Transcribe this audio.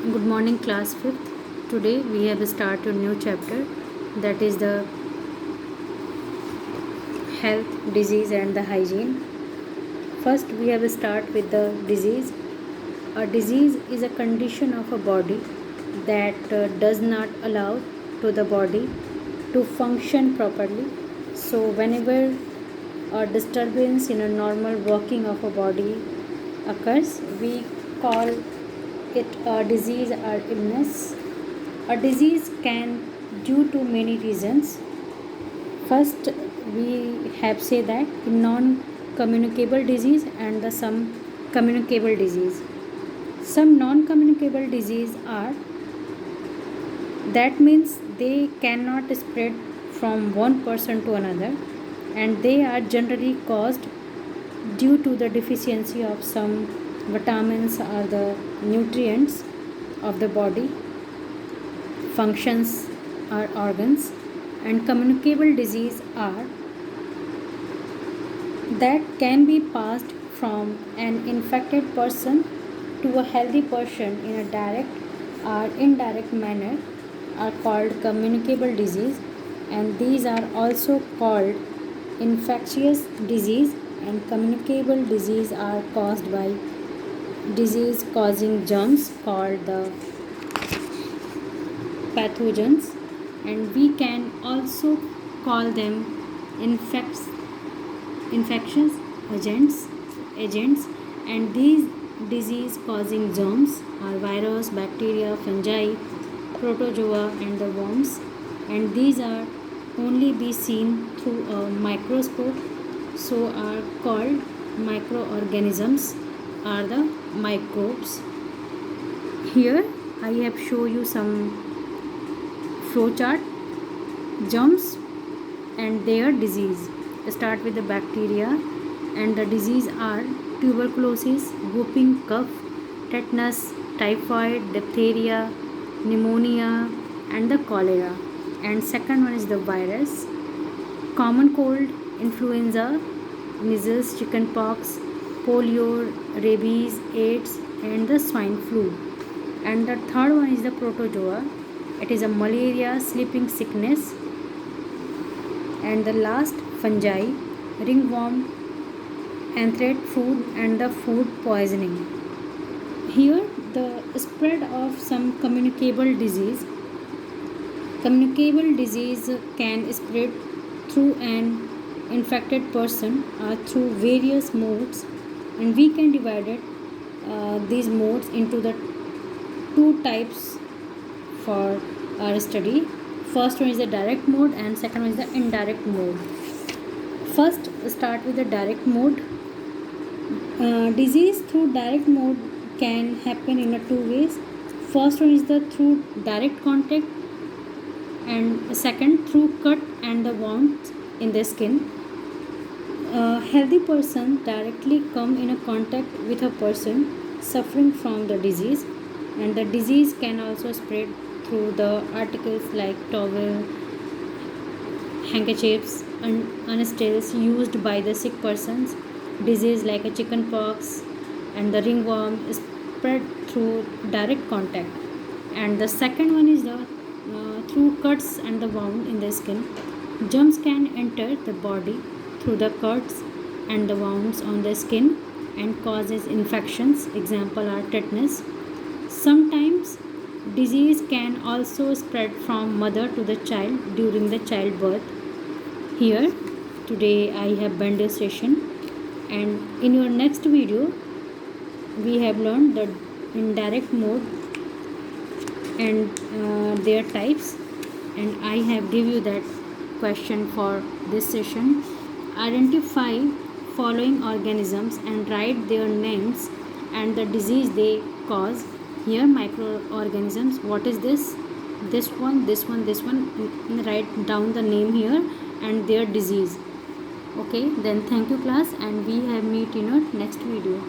Good morning, class 5th. Today we have started a new chapter, that is the health, disease and the hygiene. First we have start with the disease. A disease is a condition of a body that does not allow to the body to function properly. So whenever a disturbance in a normal working of a body occurs, we call it a disease or illness. A disease can due to many reasons. First, we have say that non-communicable disease and the some communicable disease. Some non-communicable disease are, that means they cannot spread from one person to another, and they are generally caused due to the deficiency of some vitamins or the nutrients of the body functions or organs. And communicable disease are that can be passed from an infected person to a healthy person in a direct or indirect manner are called communicable disease, and these are also called infectious disease. And communicable disease are caused by disease causing germs called the pathogens, and we can also call them infectious agents. And these disease causing germs are virus, bacteria, fungi, protozoa and the worms, and these are only be seen through a microscope, so are called microorganisms are the microbes. Here I have shown you some flowchart. Germs and their disease. Start with the bacteria, and the disease are tuberculosis, whooping cough, tetanus, typhoid, diphtheria, pneumonia and the cholera. And second one is the virus, common cold, influenza, measles, chickenpox, polio, rabies, AIDS and the swine flu. And the third one is the protozoa. It is a malaria, sleeping sickness. And the last, fungi, ringworm, anthrax, food and the food poisoning. Here the spread of some communicable disease. Communicable disease can spread through an infected person or through various modes, and we can divide it, these modes into the two types for our study. First one is the direct mode and second one is the indirect mode. First, start with the direct mode. Disease through direct mode can happen in two ways. First one is the through direct contact, and second through cut and the wounds in the skin. A healthy person directly come in a contact with a person suffering from the disease, and the disease can also spread through the articles like towel, handkerchiefs and unstales used by the sick persons. Disease like a chickenpox and the ringworm is spread through direct contact. And the second one is the through cuts and the wound in the skin. Germs can enter the body through the cuts and the wounds on the skin and causes infections. Example are tetanus. Sometimes disease can also spread from mother to the child during the childbirth. Here today I have bandage session, and in your next video we have learned the indirect mode and their types, and I have give you that question for this session. Identify following organisms and write their names and the disease they cause. Here microorganisms, what is this one, this one, write down the name here and their disease. Okay, then thank you class, and we have meet in our next video.